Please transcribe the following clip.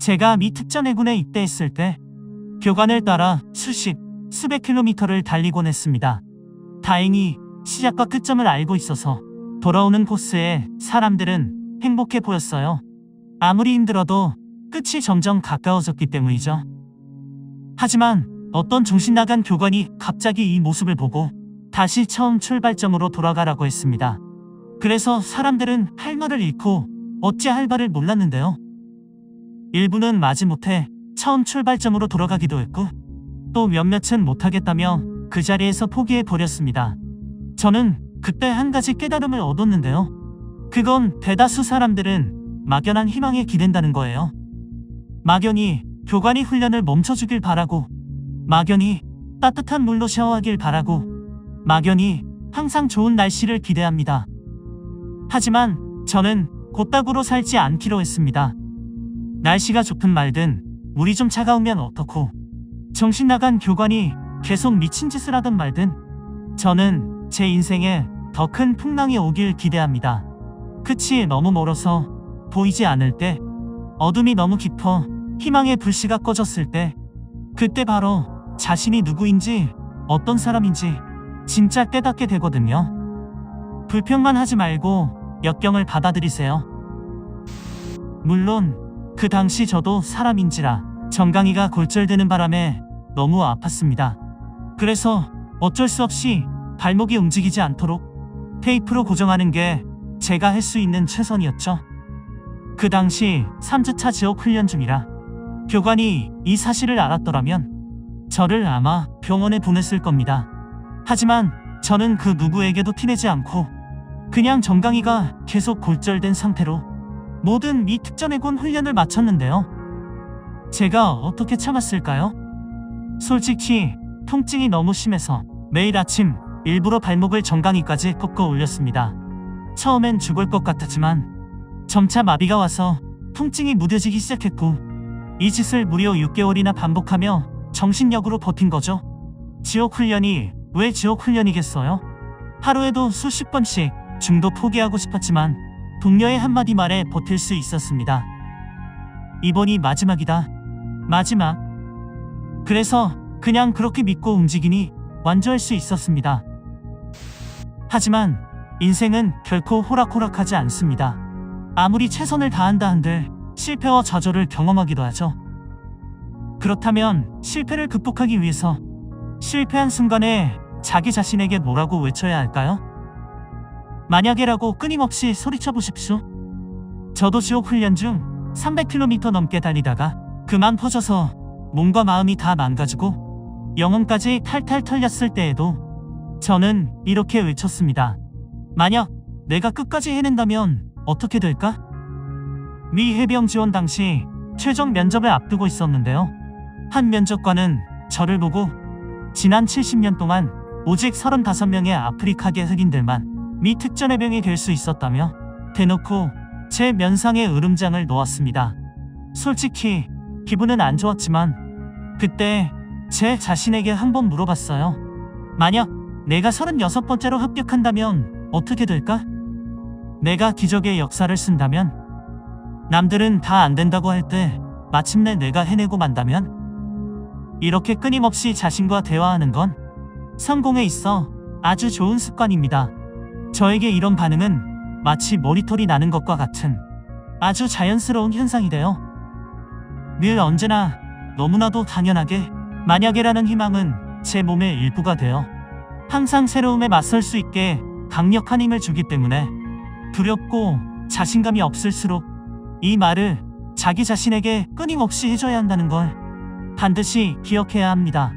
제가 미 특전해군에 입대했을 때 교관을 따라 수백 킬로미터를 달리곤 했습니다. 다행히 시작과 끝점을 알고 있어서 돌아오는 코스에 사람들은 행복해 보였어요. 아무리 힘들어도 끝이 점점 가까워졌기 때문이죠. 하지만 어떤 정신나간 교관이 갑자기 이 모습을 보고 다시 처음 출발점으로 돌아가라고 했습니다. 그래서 사람들은 할 말을 잃고 어찌할 바를 몰랐는데요. 일부는 마지못해 처음 출발점으로 돌아가기도 했고 또 몇몇은 못하겠다며 그 자리에서 포기해버렸습니다. 저는 그때 한 가지 깨달음을 얻었는데요. 그건 대다수 사람들은 막연한 희망에 기댄다는 거예요. 막연히 교관이 훈련을 멈춰주길 바라고, 막연히 따뜻한 물로 샤워하길 바라고, 막연히 항상 좋은 날씨를 기대합니다. 하지만 저는 곧다구로 살지 않기로 했습니다. 날씨가 좋든 말든 물이 좀 차가우면 어떻고, 정신나간 교관이 계속 미친 짓을 하든 말든 저는 제 인생에 더 큰 풍랑이 오길 기대합니다. 끝이 너무 멀어서 보이지 않을 때, 어둠이 너무 깊어 희망의 불씨가 꺼졌을 때, 그때 바로 자신이 누구인지 어떤 사람인지 진짜 깨닫게 되거든요. 불평만 하지 말고 역경을 받아들이세요. 물론 그 당시 저도 사람인지라 정강이가 골절되는 바람에 너무 아팠습니다. 그래서 어쩔 수 없이 발목이 움직이지 않도록 테이프로 고정하는 게 제가 할 수 있는 최선이었죠. 그 당시 3주차 지옥 훈련 중이라 교관이 이 사실을 알았더라면 저를 아마 병원에 보냈을 겁니다. 하지만 저는 그 누구에게도 티내지 않고 그냥 정강이가 계속 골절된 상태로 모든 미 특전해군 훈련을 마쳤는데요. 제가 어떻게 참았을까요? 솔직히 통증이 너무 심해서 매일 아침 일부러 발목을 정강이까지 꺾어 올렸습니다. 처음엔 죽을 것 같았지만 점차 마비가 와서 통증이 무뎌지기 시작했고 이 짓을 무려 6개월이나 반복하며 정신력으로 버틴 거죠. 지옥 훈련이 왜 지옥 훈련이겠어요? 하루에도 수십 번씩 중도 포기하고 싶었지만 동료의 한마디 말에 버틸 수 있었습니다. 이번이 마지막이다. 마지막. 그래서 그냥 그렇게 믿고 움직이니 완주할 수 있었습니다. 하지만 인생은 결코 호락호락하지 않습니다. 아무리 최선을 다한다 한들 실패와 좌절을 경험하기도 하죠. 그렇다면 실패를 극복하기 위해서 실패한 순간에 자기 자신에게 뭐라고 외쳐야 할까요? 만약에라고 끊임없이 소리쳐 보십시오. 저도 지옥 훈련 중 300km 넘게 달리다가 그만 퍼져서 몸과 마음이 다 망가지고 영혼까지 탈탈 털렸을 때에도 저는 이렇게 외쳤습니다. 만약 내가 끝까지 해낸다면 어떻게 될까? 미 해병 지원 당시 최종 면접을 앞두고 있었는데요. 한 면접관은 저를 보고 지난 70년 동안 오직 35명의 아프리카계 흑인들만 미 특전해병이 될 수 있었다며 대놓고 제 면상에 으름장을 놓았습니다. 솔직히 기분은 안 좋았지만 그때 제 자신에게 한번 물어봤어요. 만약 내가 36번째로 합격한다면 어떻게 될까? 내가 기적의 역사를 쓴다면? 남들은 다 안 된다고 할 때 마침내 내가 해내고 만다면? 이렇게 끊임없이 자신과 대화하는 건 성공에 있어 아주 좋은 습관입니다. 저에게 이런 반응은 마치 머리털이 나는 것과 같은 아주 자연스러운 현상이 돼요. 늘 언제나 너무나도 당연하게 만약에라는 희망은 제 몸의 일부가 되어 항상 새로움에 맞설 수 있게 강력한 힘을 주기 때문에 두렵고 자신감이 없을수록 이 말을 자기 자신에게 끊임없이 해줘야 한다는 걸 반드시 기억해야 합니다.